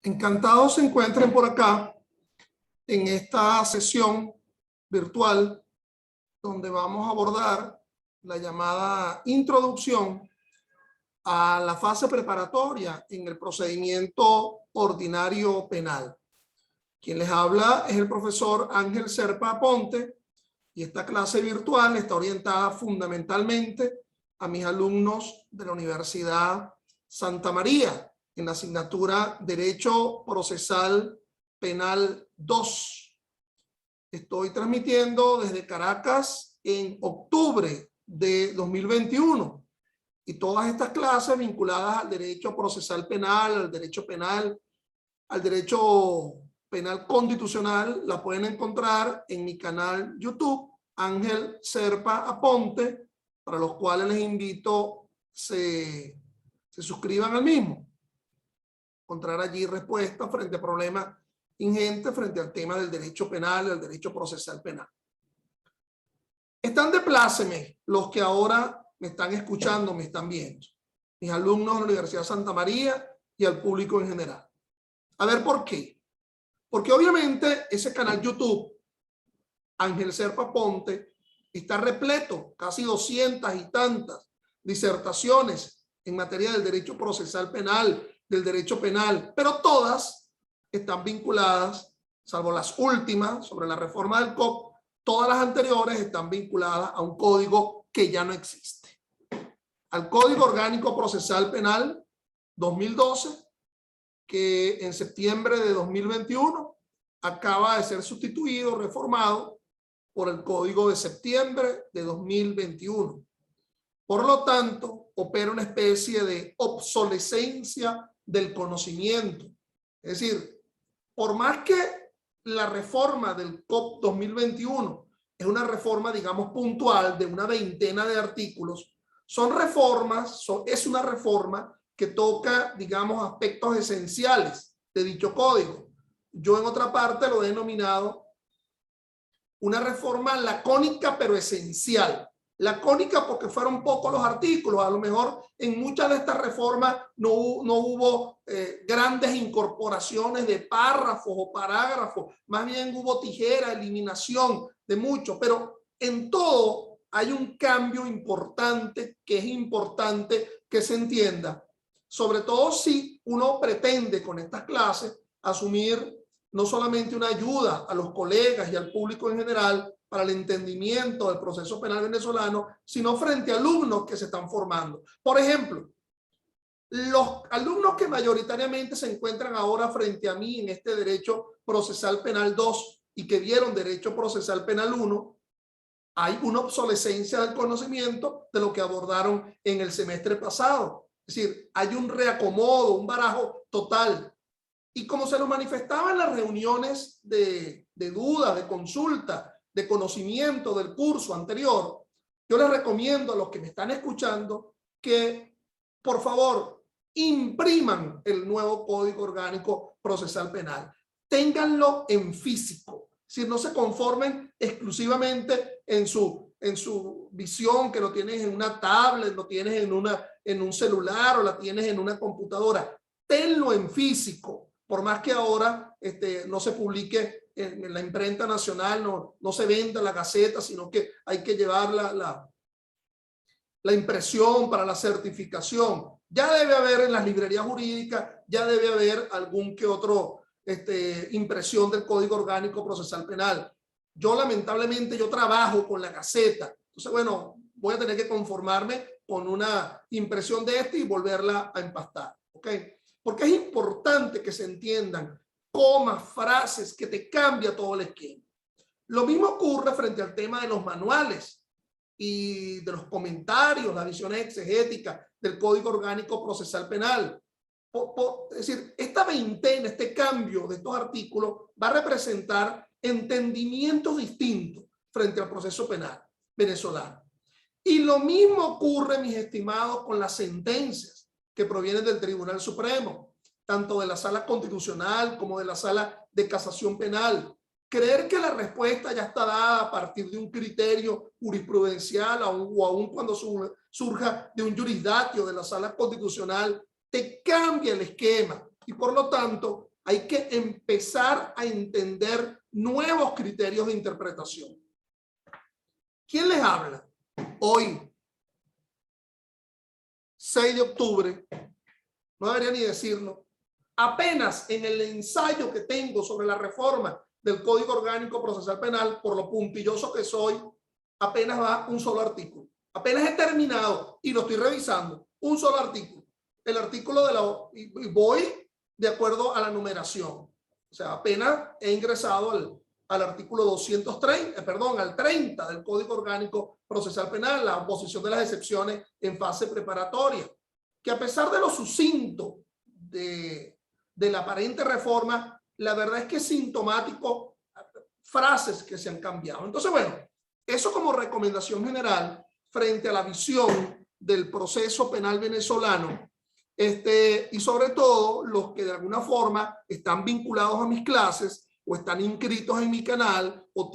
Encantados se encuentren por acá en esta sesión virtual donde vamos a abordar la llamada introducción a la fase preparatoria en el procedimiento ordinario penal. Quien les habla es el profesor Ángel Serpa Aponte y esta clase virtual está orientada fundamentalmente a mis alumnos de la Universidad Santa María en la asignatura Derecho Procesal Penal 2. Estoy transmitiendo desde Caracas en octubre de 2021 y todas estas clases vinculadas al derecho procesal penal, al derecho penal, al derecho penal constitucional, la pueden encontrar en mi canal YouTube, Ángel Serpa Aponte, para los cuales les invito se suscriban al mismo. Encontrar allí respuestas frente a problemas ingentes frente al tema del derecho penal y del derecho procesal penal. Están de pláceme los que ahora me están escuchando, me están viendo, mis alumnos de la Universidad Santa María y al público en general. A ver, ¿por qué? Porque obviamente ese canal YouTube, Ángel Serpa Aponte, está repleto, casi 200 y tantas disertaciones en materia del derecho procesal penal, del derecho penal, pero todas están vinculadas, salvo las últimas sobre la reforma del COP, todas las anteriores están vinculadas a un código que ya no existe. Al Código Orgánico Procesal Penal 2012, que en septiembre de 2021 acaba de ser sustituido, reformado por el Código de septiembre de 2021. Por lo tanto, opera una especie de obsolescencia del conocimiento. Es decir, por más que la reforma del COP 2021 es una reforma, digamos, puntual de una veintena de artículos, son reformas, es una reforma que toca, digamos, aspectos esenciales de dicho código. Yo en otra parte lo he denominado una reforma lacónica pero esencial. Lacónica porque fueron pocos los artículos, a lo mejor en muchas de estas reformas no hubo grandes incorporaciones de párrafos o parágrafos, más bien hubo tijera, eliminación de muchos, pero en todo hay un cambio importante que es importante que se entienda, sobre todo si uno pretende con estas clases asumir no solamente una ayuda a los colegas y al público en general para el entendimiento del proceso penal venezolano, sino frente a alumnos que se están formando. Por ejemplo, los alumnos que mayoritariamente se encuentran ahora frente a mí en este Derecho Procesal Penal 2 y que vieron Derecho Procesal Penal 1, hay una obsolescencia del conocimiento de lo que abordaron en el semestre pasado. Es decir, hay un reacomodo, un barajo total. Y como se lo manifestaba en las reuniones de dudas, de consulta, de conocimiento del curso anterior, yo les recomiendo a los que me están escuchando que, por favor, impriman el nuevo Código Orgánico Procesal Penal. Ténganlo en físico. Es decir, no se conformen exclusivamente en su visión, que lo tienes en una tablet, lo tienes en un celular o la tienes en una computadora. Tenlo en físico. Por más que ahora no se publique en la imprenta nacional, no se venda la Gaceta, sino que hay que llevar la impresión para la certificación. Ya debe haber en las librerías jurídicas, ya debe haber algún que otro impresión del Código Orgánico Procesal Penal. Yo lamentablemente yo trabajo con la Gaceta, entonces bueno, voy a tener que conformarme con una impresión de y volverla a empastar, ¿ok? Porque es importante que se entiendan comas, frases, que te cambia todo el esquema. Lo mismo ocurre frente al tema de los manuales y de los comentarios, las visiones exegéticas del Código Orgánico Procesal Penal. Es decir, esta veintena, este cambio de estos artículos va a representar entendimientos distintos frente al proceso penal venezolano. Y lo mismo ocurre, mis estimados, con las sentencias que provienen del Tribunal Supremo, tanto de la Sala Constitucional como de la Sala de Casación Penal. Creer que la respuesta ya está dada a partir de un criterio jurisprudencial o aún cuando surja de un jurisdatio de la Sala Constitucional, te cambia el esquema y por lo tanto hay que empezar a entender nuevos criterios de interpretación. ¿Quién les habla? Hoy, 6 de octubre, no debería ni decirlo, apenas en el ensayo que tengo sobre la reforma del Código Orgánico Procesal Penal, por lo puntilloso que soy, apenas va un solo artículo. Apenas he terminado y lo estoy revisando, un solo artículo. El artículo de la... y voy de acuerdo a la numeración. O sea, apenas he ingresado al artículo 230, perdón, al 30 del Código Orgánico Procesal Penal, la oposición de las excepciones en fase preparatoria, que a pesar de lo sucinto de la aparente reforma, la verdad es que es sintomático frases que se han cambiado. Entonces, bueno, eso como recomendación general frente a la visión del proceso penal venezolano, y sobre todo los que de alguna forma están vinculados a mis clases o están inscritos en mi canal o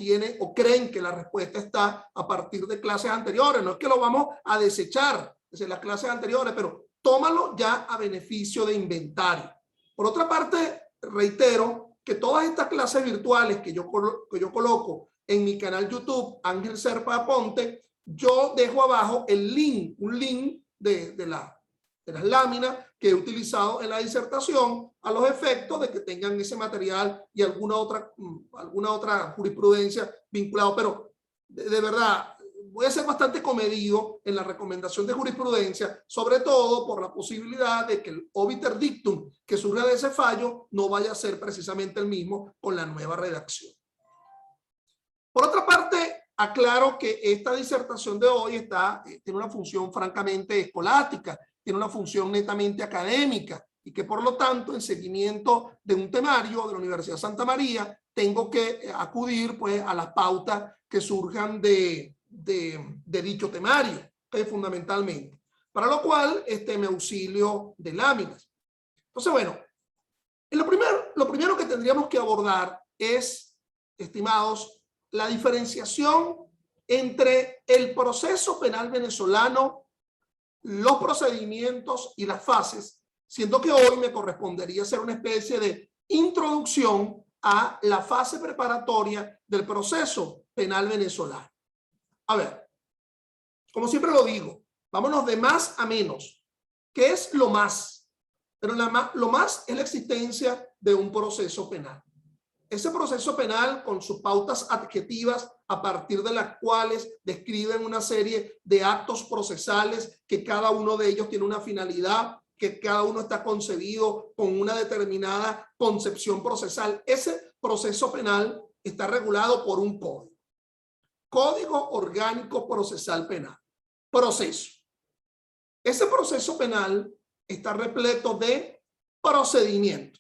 creen que la respuesta está a partir de clases anteriores. No es que lo vamos a desechar desde las clases anteriores, pero tómalo ya a beneficio de inventario. Por otra parte, reitero que todas estas clases virtuales que yo coloco en mi canal YouTube, Ángel Serpa Aponte, yo dejo abajo el link, un link de las láminas que he utilizado en la disertación a los efectos de que tengan ese material y alguna otra jurisprudencia vinculada. Pero de verdad, voy a ser bastante comedido en la recomendación de jurisprudencia, sobre todo por la posibilidad de que el obiter dictum que surja de ese fallo no vaya a ser precisamente el mismo con la nueva redacción. Por otra parte, aclaro que esta disertación de hoy tiene una función francamente escolástica, tiene una función netamente académica y que por lo tanto en seguimiento de un temario de la Universidad de Santa María tengo que acudir pues a las pautas que surjan de dicho temario, fundamentalmente, para lo cual me auxilio de láminas. Entonces, bueno, lo primero que tendríamos que abordar es, estimados, la diferenciación entre el proceso penal venezolano, los procedimientos y las fases, siendo que hoy me correspondería hacer una especie de introducción a la fase preparatoria del proceso penal venezolano. A ver, como siempre lo digo, vámonos de más a menos. ¿Qué es lo más? Pero lo más es la existencia de un proceso penal. Ese proceso penal con sus pautas adjetivas a partir de las cuales describen una serie de actos procesales que cada uno de ellos tiene una finalidad, que cada uno está concebido con una determinada concepción procesal. Ese proceso penal está regulado por un código. Código Orgánico Procesal Penal. Proceso. Ese proceso penal está repleto de procedimientos.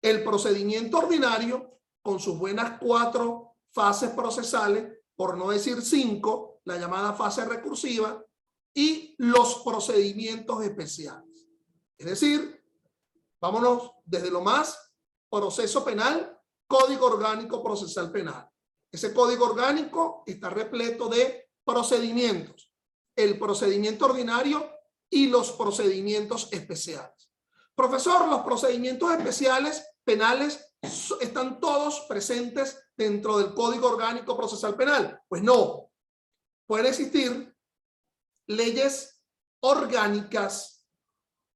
El procedimiento ordinario, con sus buenas 4 fases procesales, por no decir 5, la llamada fase recursiva, y los procedimientos especiales. Es decir, vámonos desde lo más, proceso penal, Código Orgánico Procesal Penal. Ese código orgánico está repleto de procedimientos, el procedimiento ordinario y los procedimientos especiales. Profesor, los procedimientos especiales penales están todos presentes dentro del Código Orgánico Procesal Penal. Pues no, pueden existir leyes orgánicas.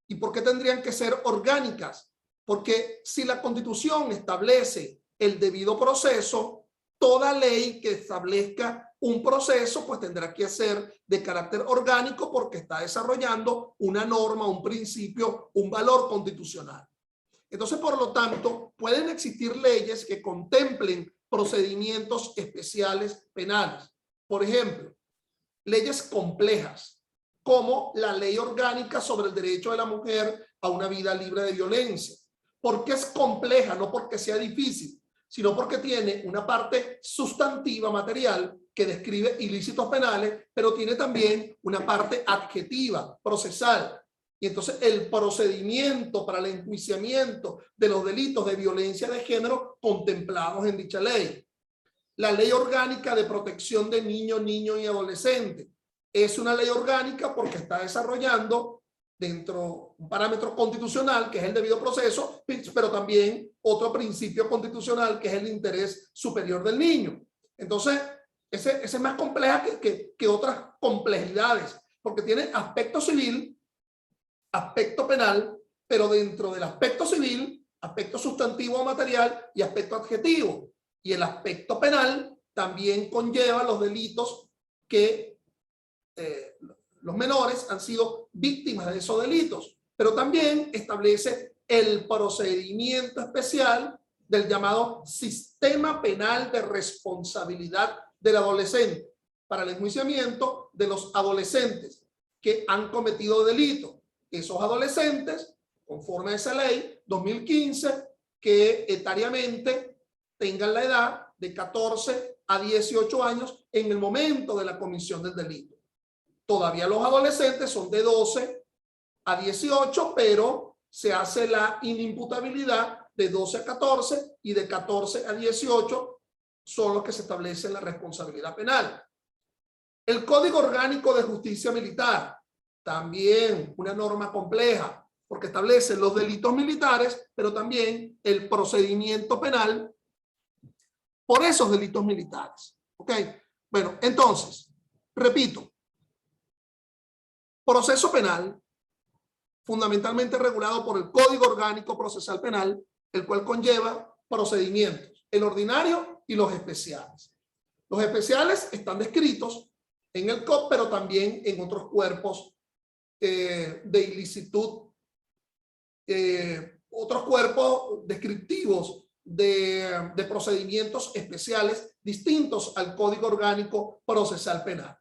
¿Y por qué tendrían que ser orgánicas? Porque si la Constitución establece el debido proceso, toda ley que establezca un proceso pues tendrá que ser de carácter orgánico porque está desarrollando una norma, un principio, un valor constitucional. Entonces, por lo tanto, pueden existir leyes que contemplen procedimientos especiales penales. Por ejemplo, leyes complejas, como la Ley Orgánica sobre el Derecho de la Mujer a una vida libre de violencia. ¿Por qué es compleja? No porque sea difícil, sino porque tiene una parte sustantiva material que describe ilícitos penales, pero tiene también una parte adjetiva, procesal. Y entonces el procedimiento para el enjuiciamiento de los delitos de violencia de género contemplados en dicha ley. La Ley Orgánica de Protección de Niños y Adolescentes. Es una ley orgánica porque está desarrollando dentro un parámetro constitucional que es el debido proceso, pero también otro principio constitucional que es el interés superior del niño. Entonces, ese es más compleja que otras complejidades, porque tiene aspecto civil, aspecto penal, pero dentro del aspecto civil, aspecto sustantivo o material y aspecto adjetivo. Y el aspecto penal también conlleva los delitos que los menores han sido víctimas de esos delitos, pero también establece el procedimiento especial del llamado sistema penal de responsabilidad del adolescente para el enjuiciamiento de los adolescentes que han cometido delitos. Esos adolescentes, conforme a esa ley 2015, que etariamente tengan la edad de 14 a 18 años en el momento de la comisión del delito. Todavía los adolescentes son de 12 a 18, pero se hace la inimputabilidad de 12 a 14 y de 14 a 18 son los que se establecen la responsabilidad penal. El Código Orgánico de Justicia Militar, también una norma compleja, porque establece los delitos militares, pero también el procedimiento penal por esos delitos militares. ¿Ok? Bueno, entonces, repito, proceso penal, fundamentalmente regulado por el Código Orgánico Procesal Penal, el cual conlleva procedimientos, el ordinario y los especiales. Los especiales están descritos en el COP, pero también en otros cuerpos de ilicitud, otros cuerpos descriptivos de procedimientos especiales distintos al Código Orgánico Procesal Penal.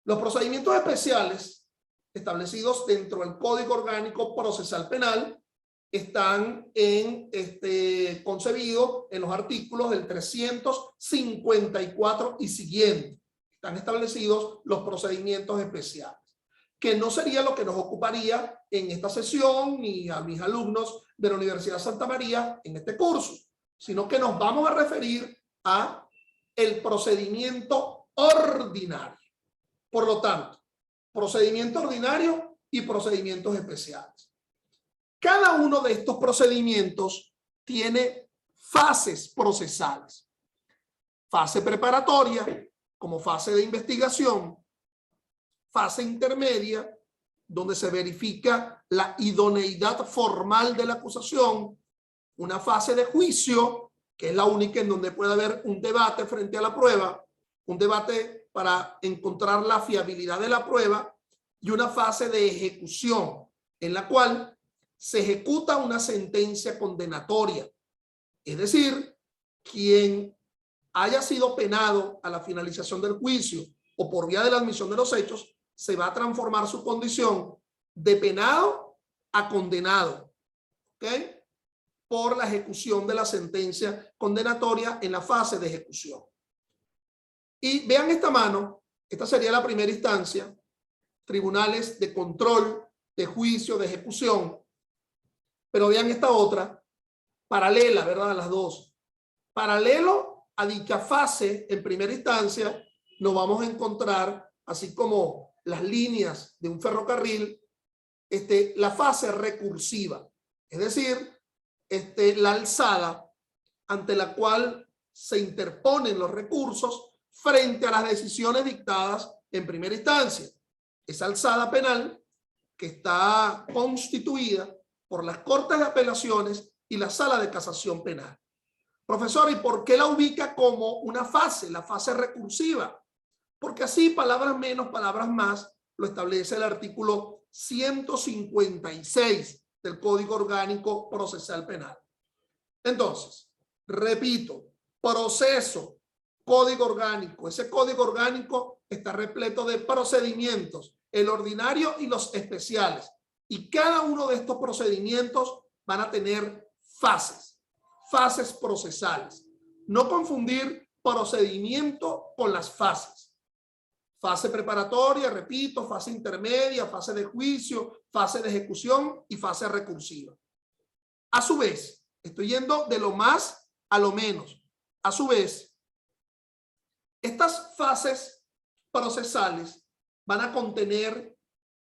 Los procedimientos especiales establecidos dentro del Código Orgánico Procesal Penal están concebidos en los artículos del 354 y siguiente. Están establecidos los procedimientos especiales, que no sería lo que nos ocuparía en esta sesión ni a mis alumnos de la Universidad Santa María en este curso, sino que nos vamos a referir a el procedimiento ordinario. Por lo tanto, procedimiento ordinario y procedimientos especiales. Cada uno de estos procedimientos tiene fases procesales. Fase preparatoria, como fase de investigación. Fase intermedia, donde se verifica la idoneidad formal de la acusación. Una fase de juicio, que es la única en donde puede haber un debate frente a la prueba, un debate para encontrar la fiabilidad de la prueba, y una fase de ejecución, en la cual se ejecuta una sentencia condenatoria. Es decir, quien haya sido penado a la finalización del juicio o por vía de la admisión de los hechos, se va a transformar su condición de penado a condenado, ¿ok? Por la ejecución de la sentencia condenatoria en la fase de ejecución. Y vean esta mano, esta sería la primera instancia, tribunales de control, de juicio, de ejecución. Pero vean esta otra, paralela, ¿verdad? Las dos. Paralelo a dicha fase, en primera instancia, nos vamos a encontrar, así como las líneas de un ferrocarril, la fase recursiva. Es decir, la alzada ante la cual se interponen los recursos frente a las decisiones dictadas en primera instancia. Esa alzada penal que está constituida por las Cortes de Apelaciones y la Sala de Casación Penal. Profesor, ¿y por qué la ubica como una fase, la fase recursiva? Porque así, palabras menos, palabras más, lo establece el artículo 156 del Código Orgánico Procesal Penal. Entonces, repito, proceso, código orgánico. Ese código orgánico está repleto de procedimientos, el ordinario y los especiales. Y cada uno de estos procedimientos van a tener fases, fases procesales. No confundir procedimiento con las fases. Fase preparatoria, repito, fase intermedia, fase de juicio, fase de ejecución y fase recursiva. A su vez, estoy yendo de lo más a lo menos. A su vez, estas fases procesales van a contener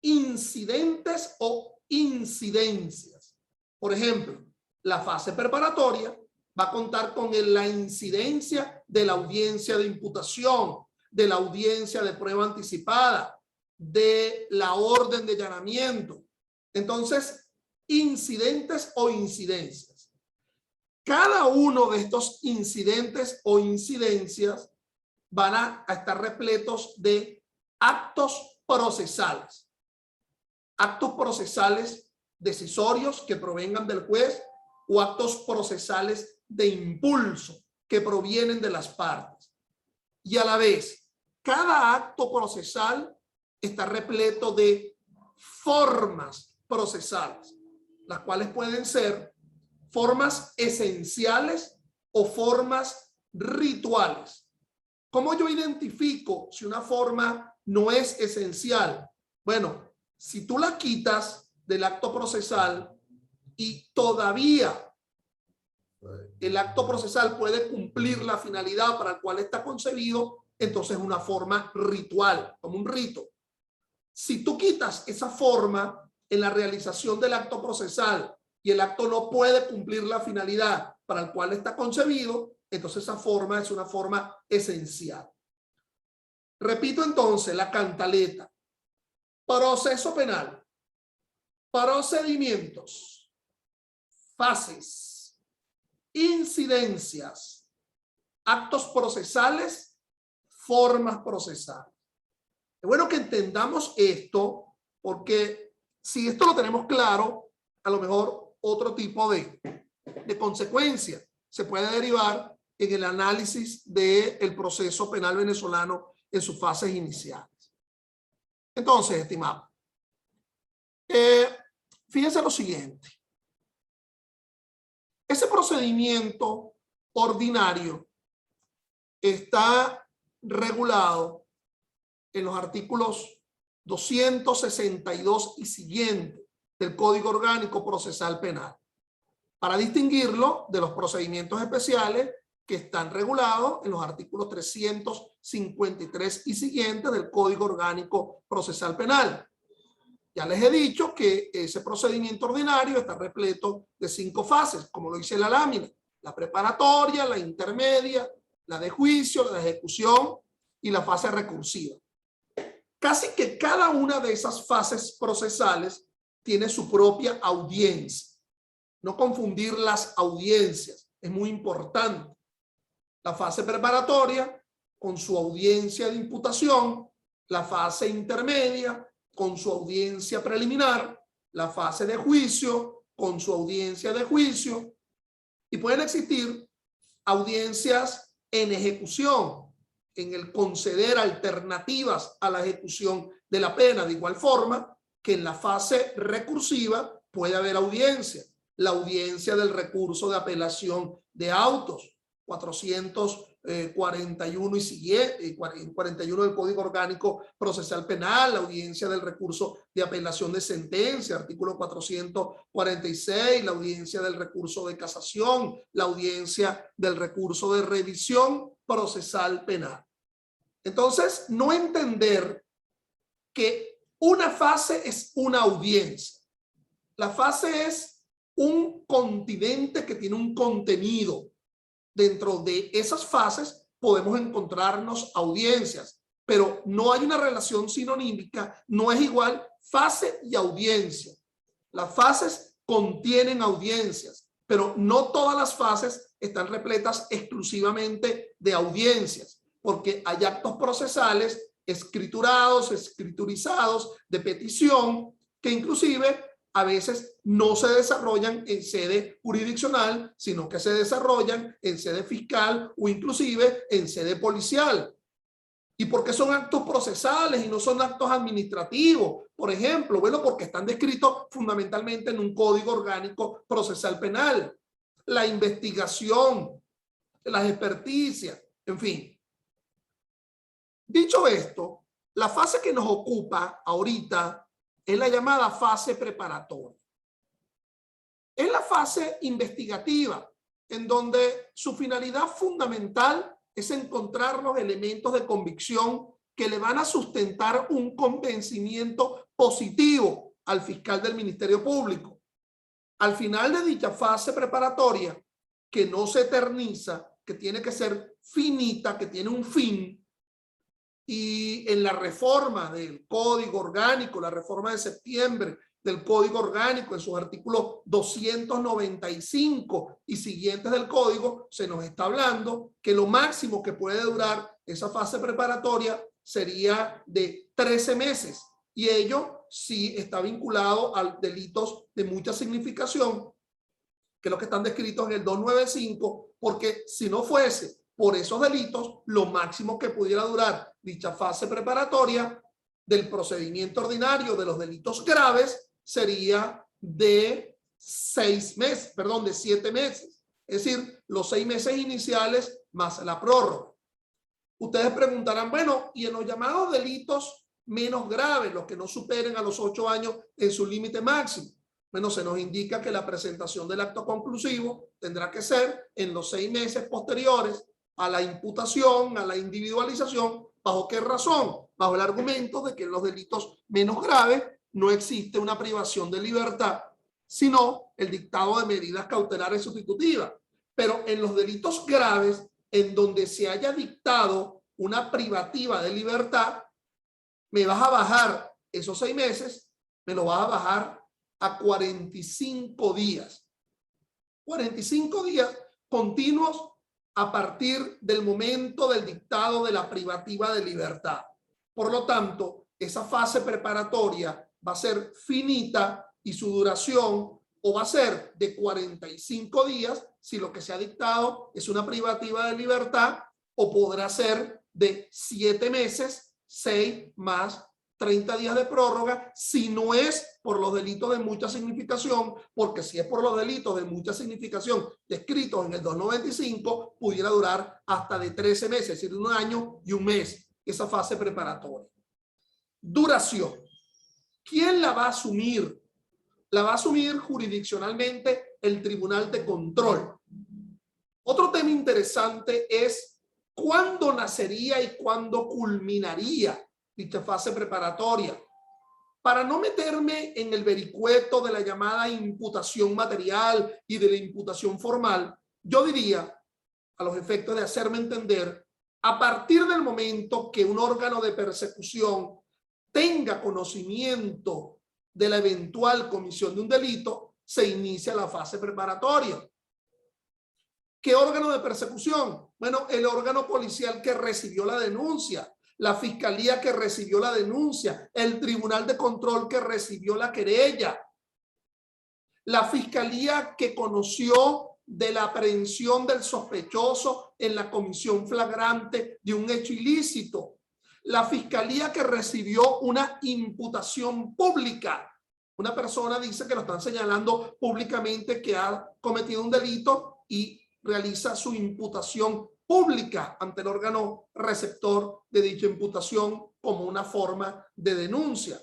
incidentes o incidencias. Por ejemplo, la fase preparatoria va a contar con la incidencia de la audiencia de imputación, de la audiencia de prueba anticipada, de la orden de allanamiento. Entonces, incidentes o incidencias. Cada uno de estos incidentes o incidencias van a estar repletos de actos procesales. Actos procesales decisorios que provengan del juez o actos procesales de impulso que provienen de las partes. Y a la vez, cada acto procesal está repleto de formas procesales, las cuales pueden ser formas esenciales o formas rituales. ¿Cómo yo identifico si una forma no es esencial? Bueno, si tú la quitas del acto procesal y todavía el acto procesal puede cumplir la finalidad para la cual está concebido, entonces es una forma ritual, como un rito. Si tú quitas esa forma en la realización del acto procesal y el acto no puede cumplir la finalidad para la cual está concebido, entonces esa forma es una forma esencial. Repito entonces la cantaleta. Proceso penal. Procedimientos. Fases. Incidencias. Actos procesales. Formas procesales. Es bueno que entendamos esto, porque si esto lo tenemos claro, a lo mejor otro tipo de consecuencia se puede derivar en el análisis del proceso penal venezolano en sus fases iniciales. Entonces, estimados, fíjense lo siguiente. Ese procedimiento ordinario está regulado en los artículos 262 y siguiente del Código Orgánico Procesal Penal, para distinguirlo de los procedimientos especiales que están regulados en los artículos 353 y siguientes del Código Orgánico Procesal Penal. Ya les he dicho que ese procedimiento ordinario está repleto de 5 fases, como lo dice la lámina: la preparatoria, la intermedia, la de juicio, la de ejecución y la fase recursiva. Casi que cada una de esas fases procesales tiene su propia audiencia. No confundir las audiencias, es muy importante. La fase preparatoria con su audiencia de imputación, la fase intermedia con su audiencia preliminar, la fase de juicio con su audiencia de juicio, y pueden existir audiencias en ejecución, en el conceder alternativas a la ejecución de la pena, de igual forma que en la fase recursiva puede haber audiencia, la audiencia del recurso de apelación de autos, 441 y siguiente, 41 del Código Orgánico Procesal Penal, la audiencia del recurso de apelación de sentencia, artículo 446, la audiencia del recurso de casación, la audiencia del recurso de revisión procesal penal. Entonces, no entender que una fase es una audiencia. La fase es un continente que tiene un contenido. Dentro de esas fases podemos encontrarnos audiencias, pero no hay una relación sinonímica, no es igual fase y audiencia. Las fases contienen audiencias, pero no todas las fases están repletas exclusivamente de audiencias, porque hay actos procesales escriturados, escriturizados, de petición, que inclusive a veces no se desarrollan en sede jurisdiccional, sino que se desarrollan en sede fiscal o inclusive en sede policial. ¿Y por qué son actos procesales y no son actos administrativos? Por ejemplo, bueno, porque están descritos fundamentalmente en un Código Orgánico Procesal Penal. La investigación, las experticias, en fin. Dicho esto, la fase que nos ocupa ahorita es la llamada fase preparatoria. Es la fase investigativa, en donde su finalidad fundamental es encontrar los elementos de convicción que le van a sustentar un convencimiento positivo al fiscal del Ministerio Público. Al final de dicha fase preparatoria, que no se eterniza, que tiene que ser finita, que tiene un fin, y en la reforma del Código Orgánico, la reforma de septiembre del Código Orgánico, en sus artículos 295 y siguientes del Código, se nos está hablando que lo máximo que puede durar esa fase preparatoria sería de 13 meses. Y ello sí está vinculado a delitos de mucha significación, que es lo que están descritos en el 295, porque si no fuese por esos delitos, lo máximo que pudiera durar dicha fase preparatoria del procedimiento ordinario de los delitos graves sería de 7 meses. Es decir, los 6 meses iniciales más la prórroga. Ustedes preguntarán, bueno, ¿y en los llamados delitos menos graves, los que no superen a los 8 años en su límite máximo? Bueno, se nos indica que la presentación del acto conclusivo tendrá que ser en los 6 meses posteriores a la imputación, a la individualización. ¿Bajo qué razón? Bajo el argumento de que en los delitos menos graves no existe una privación de libertad, sino el dictado de medidas cautelares sustitutivas. Pero en los delitos graves, en donde se haya dictado una privativa de libertad, me vas a bajar esos 6 meses, me lo vas a bajar a 45 días. 45 días continuos a partir del momento del dictado de la privativa de libertad. Por lo tanto, esa fase preparatoria va a ser finita y su duración o va a ser de 45 días si lo que se ha dictado es una privativa de libertad, o podrá ser de 7 meses, 6 más 30 días de prórroga, si no es por los delitos de mucha significación, porque si es por los delitos de mucha significación descritos en el 295, pudiera durar hasta de 13 meses, es decir, 1 año y 1 mes, esa fase preparatoria. Duración. ¿Quién la va a asumir? La va a asumir jurisdiccionalmente el Tribunal de Control. Otro tema interesante es cuándo nacería y cuándo culminaría dicha fase preparatoria. Para no meterme en el vericueto de la llamada imputación material y de la imputación formal, yo diría, a los efectos de hacerme entender, a partir del momento que un órgano de persecución tenga conocimiento de la eventual comisión de un delito, se inicia la fase preparatoria. ¿Qué órgano de persecución? Bueno, el órgano policial que recibió la denuncia, la fiscalía que recibió la denuncia, el tribunal de control que recibió la querella, la fiscalía que conoció de la aprehensión del sospechoso en la comisión flagrante de un hecho ilícito, la fiscalía que recibió una imputación pública. Una persona dice que lo están señalando públicamente que ha cometido un delito y realiza su imputación pública ante el órgano receptor de dicha imputación como una forma de denuncia.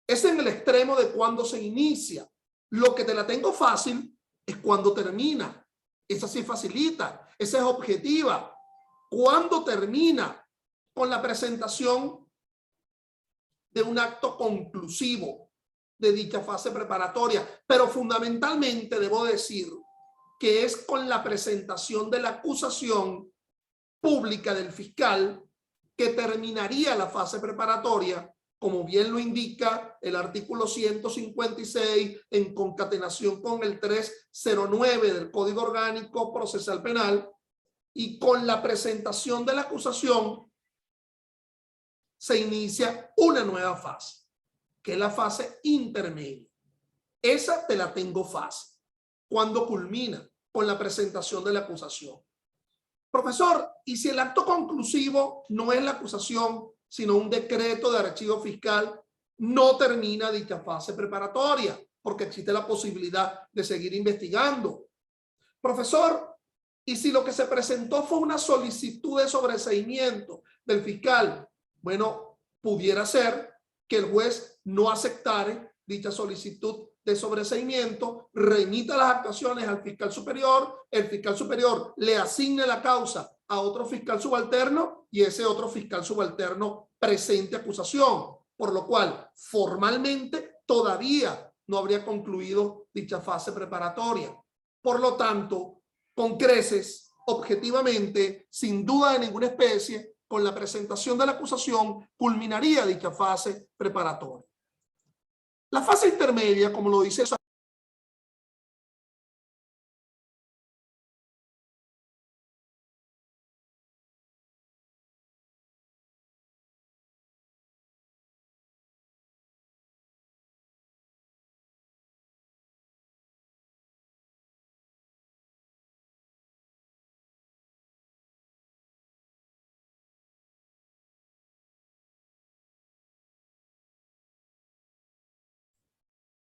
Es en el extremo de cuando se inicia. Lo que te la tengo fácil es cuando termina. Esa sí facilita, esa es objetiva. ¿Cuándo termina? Con la presentación de un acto conclusivo de dicha fase preparatoria. Pero fundamentalmente debo decir que es con la presentación de la acusación pública del fiscal que terminaría la fase preparatoria, como bien lo indica el artículo 156 en concatenación con el 309 del Código Orgánico Procesal Penal, y con la presentación de la acusación se inicia una nueva fase, que es la fase intermedia. Esa te la tengo fácil. ¿Cuándo culmina? Con la presentación de la acusación. Profesor, ¿y si el acto conclusivo no es la acusación, sino un decreto de archivo fiscal, no termina dicha fase preparatoria, porque existe la posibilidad de seguir investigando? Profesor, ¿y si lo que se presentó fue una solicitud de sobreseimiento del fiscal? Bueno, pudiera ser que el juez no aceptare dicha solicitud de sobreseimiento, remita las actuaciones al fiscal superior, el fiscal superior le asigne la causa a otro fiscal subalterno y ese otro fiscal subalterno presente acusación. por lo cual formalmente todavía no habría concluido dicha fase preparatoria. Por lo tanto, con creces, objetivamente, sin duda de ninguna especie, con la presentación de la acusación, culminaría dicha fase preparatoria. La fase intermedia, como lo dice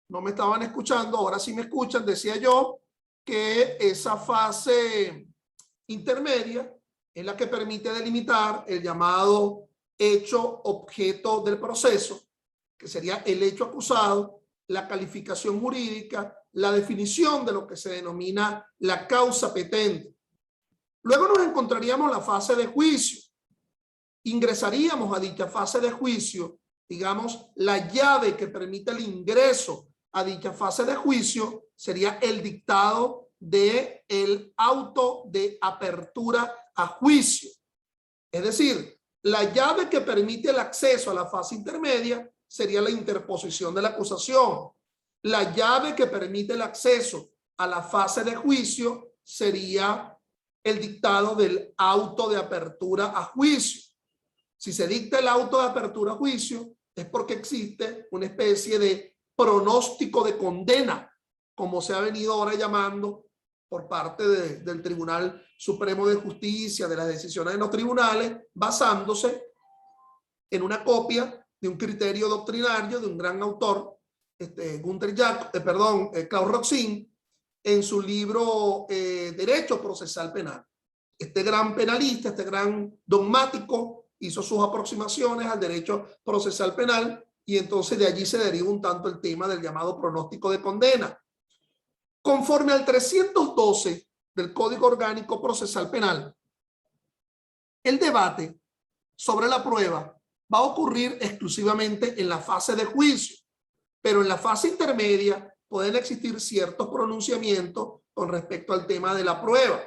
no me estaban escuchando, ahora sí me escuchan, decía yo que esa fase intermedia es la que permite delimitar el llamado hecho objeto del proceso, que sería el hecho acusado, la calificación jurídica, la definición de lo que se denomina la causa petente. Luego nos encontraríamos la fase de juicio. Ingresaríamos a dicha fase de juicio, digamos, la llave que permite el ingreso a dicha fase de juicio sería el dictado del auto de apertura a juicio. Es decir, la llave que permite el acceso a la fase intermedia sería la interposición de la acusación. La llave que permite el acceso a la fase de juicio sería el dictado del auto de apertura a juicio. Si se dicta el auto de apertura a juicio, es porque existe una especie de pronóstico de condena, como se ha venido ahora llamando por parte del Tribunal Supremo de Justicia, de las decisiones de los tribunales, basándose en una copia de un criterio doctrinario de un gran autor, Claude Roxin, en su libro Derecho Procesal Penal. Este gran penalista, este gran dogmático, hizo sus aproximaciones al derecho procesal penal y entonces de allí se deriva un tanto el tema del llamado pronóstico de condena. Conforme al 312 del Código Orgánico Procesal Penal, el debate sobre la prueba va a ocurrir exclusivamente en la fase de juicio, pero en la fase intermedia pueden existir ciertos pronunciamientos con respecto al tema de la prueba,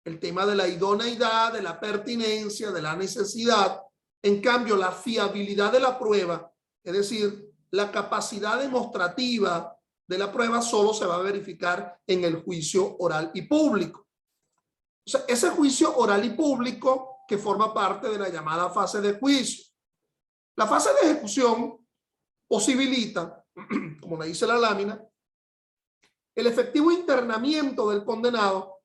el tema de la idoneidad, de la pertinencia, de la necesidad. En cambio, la fiabilidad de la prueba, es decir, la capacidad demostrativa de la prueba, solo se va a verificar en el juicio oral y público. O sea, ese juicio oral y público que forma parte de la llamada fase de juicio. La fase de ejecución posibilita, como le dice la lámina, el efectivo internamiento del condenado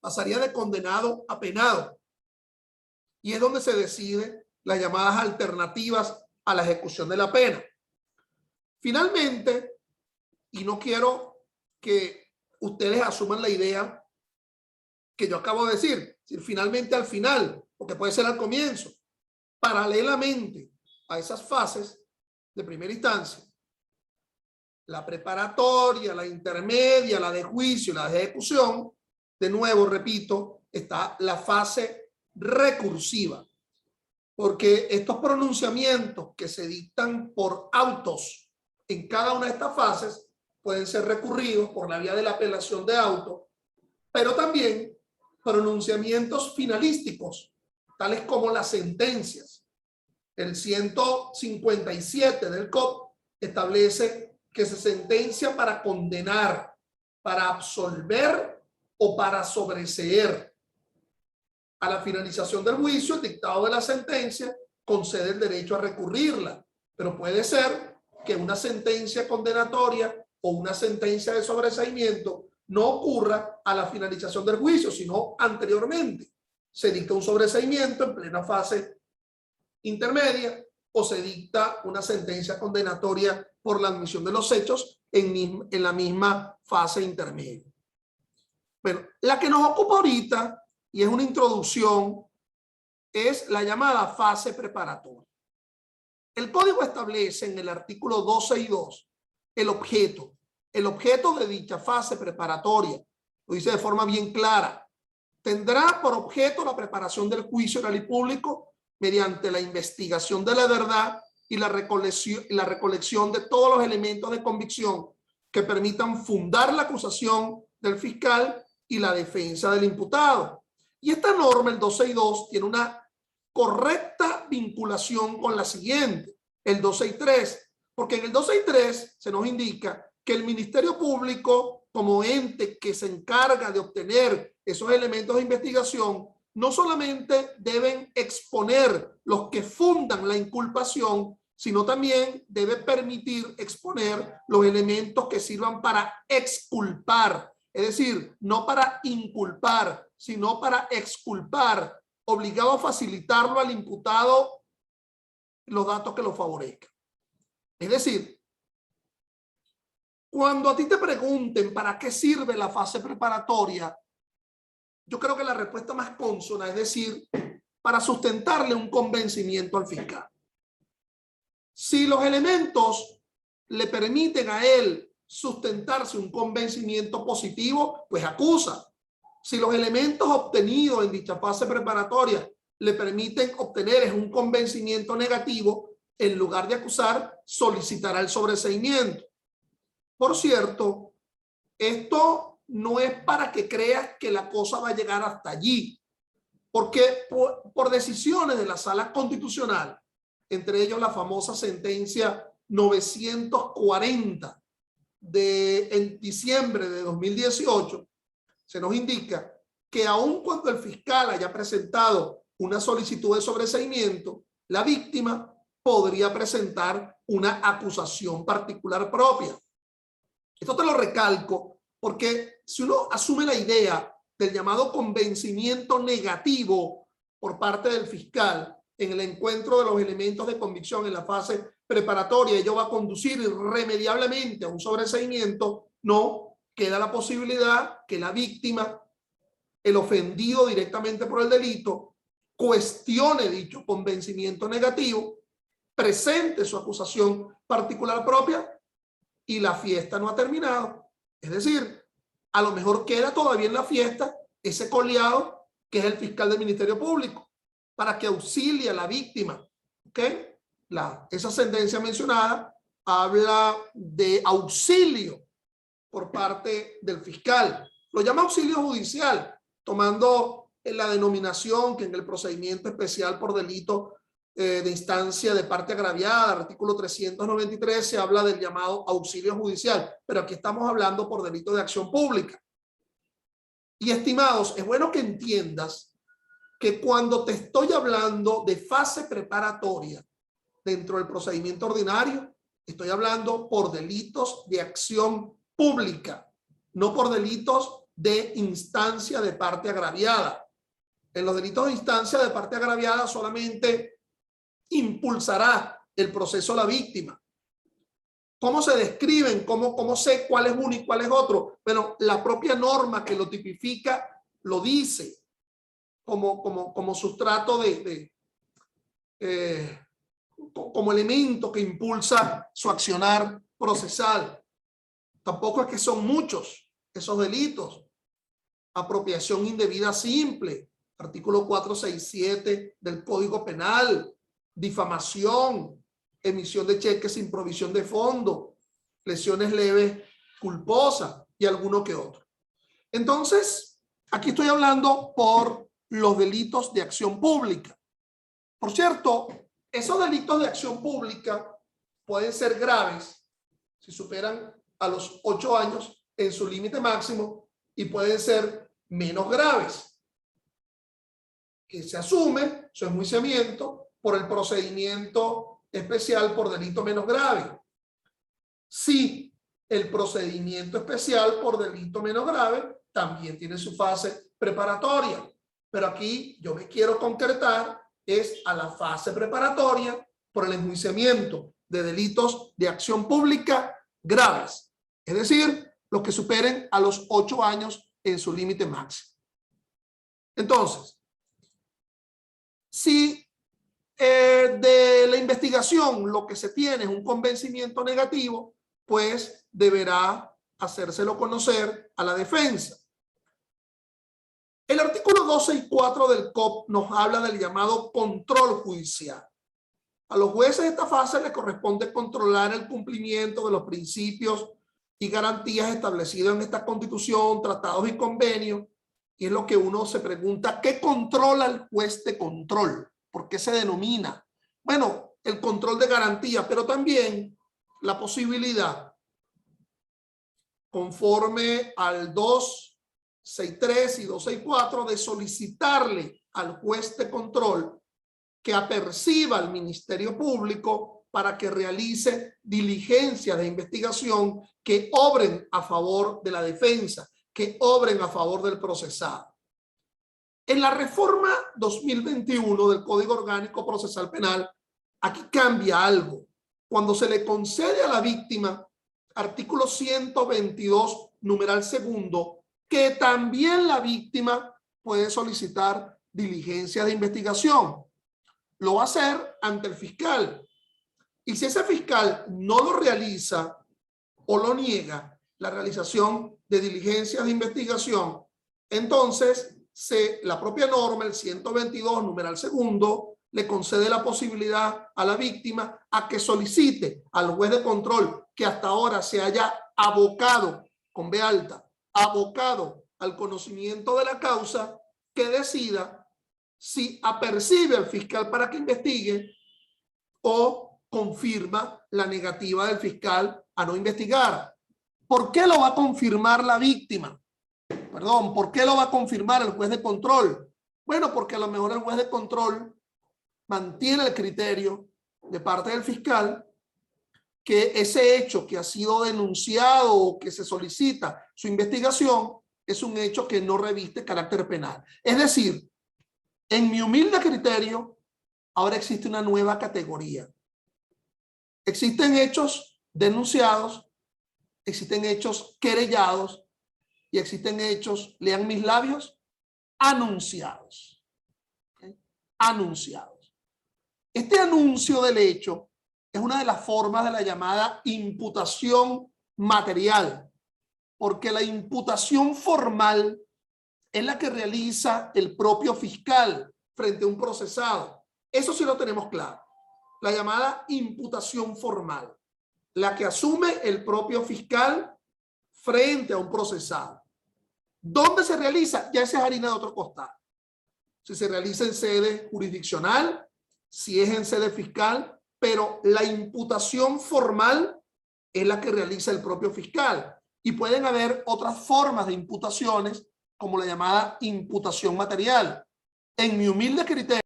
pasaría de condenado a penado. Y es donde se decide las llamadas alternativas a la ejecución de la pena. Finalmente, y no quiero que ustedes asuman la idea que yo acabo de decir, finalmente al final, porque puede ser al comienzo, paralelamente a esas fases de primera instancia, la preparatoria, la intermedia, la de juicio, la de ejecución, de nuevo, repito, está la fase recursiva, porque estos pronunciamientos que se dictan por autos en cada una de estas fases pueden ser recurridos por la vía de la apelación de auto, pero también pronunciamientos finalísticos, tales como las sentencias. El 157 del COP establece que se sentencia para condenar, para absolver o para sobreseer. A la finalización del juicio, el dictado de la sentencia concede el derecho a recurrirla, pero puede ser que una sentencia condenatoria o una sentencia de sobreseimiento no ocurra a la finalización del juicio, sino anteriormente. Se dicta un sobreseimiento en plena fase intermedia o se dicta una sentencia condenatoria por la admisión de los hechos en la misma fase intermedia. Bueno, la que nos ocupa ahorita, y es una introducción, es la llamada fase preparatoria. El código establece en el artículo 12 y 2 el objeto de dicha fase preparatoria. Lo dice de forma bien clara. tendrá por objeto la preparación del juicio oral y público mediante la investigación de la verdad y la recolección de todos los elementos de convicción que permitan fundar la acusación del fiscal y la defensa del imputado. Y esta norma, el 262, tiene una correcta vinculación con la siguiente, el 263, porque en el 263 se nos indica que el Ministerio Público, como ente que se encarga de obtener esos elementos de investigación, no solamente deben exponer los que fundan la inculpación, sino también debe permitir exponer los elementos que sirvan para exculpar, es decir, no para inculpar, sino para exculpar, obligado a facilitarlo al imputado los datos que lo favorezcan. Es decir, cuando a ti te pregunten para qué sirve la fase preparatoria, yo creo que la respuesta más consona es decir, para sustentarle un convencimiento al fiscal. Si los elementos le permiten a él sustentarse un convencimiento positivo, pues acusa. Si los elementos obtenidos en dicha fase preparatoria le permiten obtener un convencimiento negativo, en lugar de acusar, solicitará el sobreseimiento. Por cierto, esto no es para que creas que la cosa va a llegar hasta allí, porque por decisiones de la Sala Constitucional, entre ellos la famosa sentencia 940 en diciembre de 2018, se nos indica que aun cuando el fiscal haya presentado una solicitud de sobreseimiento, la víctima podría presentar una acusación particular propia. Esto te lo recalco porque si uno asume la idea del llamado convencimiento negativo por parte del fiscal en el encuentro de los elementos de convicción en la fase preparatoria, ello va a conducir irremediablemente a un sobreseimiento, no queda la posibilidad que la víctima, el ofendido directamente por el delito, cuestione dicho convencimiento negativo, presente su acusación particular propia y la fiesta no ha terminado. Es decir, a lo mejor queda todavía en la fiesta ese coleado que es el fiscal del Ministerio Público para que auxilie a la víctima. ¿Ok? Esa sentencia mencionada habla de auxilio por parte del fiscal. Lo llama auxilio judicial, tomando la denominación que en el procedimiento especial por delito de instancia de parte agraviada, artículo 393, se habla del llamado auxilio judicial, pero aquí estamos hablando por delito de acción pública. Y estimados, es bueno que entiendas que cuando te estoy hablando de fase preparatoria dentro del procedimiento ordinario, estoy hablando por delitos de acción pública, no por delitos de instancia de parte agraviada. En los delitos de instancia de parte agraviada solamente impulsará el proceso a la víctima. ¿Cómo se describen? ¿Cómo sé cuál es uno y cuál es otro? Bueno, la propia norma que lo tipifica lo dice como sustrato como elemento que impulsa su accionar procesal. Tampoco es que son muchos esos delitos. Apropiación indebida simple, artículo 467 del Código Penal, difamación, emisión de cheques sin provisión de fondo, lesiones leves culposas y alguno que otro. Entonces, aquí estoy hablando por los delitos de acción pública. Por cierto, esos delitos de acción pública pueden ser graves si superan a los 8 años en su límite máximo y pueden ser menos graves, que se asume su enjuiciamiento por el procedimiento especial por delito menos grave. Si el procedimiento especial por delito menos grave también tiene su fase preparatoria, pero aquí yo me quiero concretar es a la fase preparatoria por el enjuiciamiento de delitos de acción pública graves, es decir, los que superen a los 8 años en su límite máximo. Entonces, si de la investigación lo que se tiene es un convencimiento negativo, pues deberá hacérselo conocer a la defensa. El artículo 264 del COP nos habla del llamado control judicial. A los jueces de esta fase les corresponde controlar el cumplimiento de los principios y garantías establecidos en esta Constitución, tratados y convenios. Y es lo que uno se pregunta, ¿qué controla el juez de control? ¿Por qué se denomina? Bueno, el control de garantía, pero también la posibilidad, conforme al 263 y 264, de solicitarle al juez de control que aperciba al Ministerio Público para que realice diligencias de investigación que obren a favor de la defensa, que obren a favor del procesado. En la reforma 2021 del Código Orgánico Procesal Penal, aquí cambia algo. Cuando se le concede a la víctima, artículo 122, numeral segundo, que también la víctima puede solicitar diligencias de investigación. Lo va a hacer ante el fiscal. Y si ese fiscal no lo realiza o lo niega la realización de diligencias de investigación, entonces la propia norma, el 122, numeral segundo, le concede la posibilidad a la víctima a que solicite al juez de control que hasta ahora se haya abocado, con B alta, abocado al conocimiento de la causa, que decida si apercibe al fiscal para que investigue o confirma la negativa del fiscal a no investigar. ¿Por qué lo va a confirmar la víctima? Perdón, ¿por qué lo va a confirmar el juez de control? Bueno, porque a lo mejor el juez de control mantiene el criterio de parte del fiscal que ese hecho que ha sido denunciado o que se solicita su investigación es un hecho que no reviste carácter penal. Es decir, en mi humilde criterio, ahora existe una nueva categoría. Existen hechos denunciados, existen hechos querellados y existen hechos, lean mis labios, anunciados. ¿Okay? Anunciados. Este anuncio del hecho es una de las formas de la llamada imputación material, porque la imputación formal es la que realiza el propio fiscal frente a un procesado. Eso sí lo tenemos claro. La llamada imputación formal, la que asume el propio fiscal frente a un procesado. ¿Dónde se realiza? Ya esa es harina de otro costal. Si se realiza en sede jurisdiccional, si es en sede fiscal, pero la imputación formal es la que realiza el propio fiscal. Y pueden haber otras formas de imputaciones, como la llamada imputación material. En mi humilde criterio,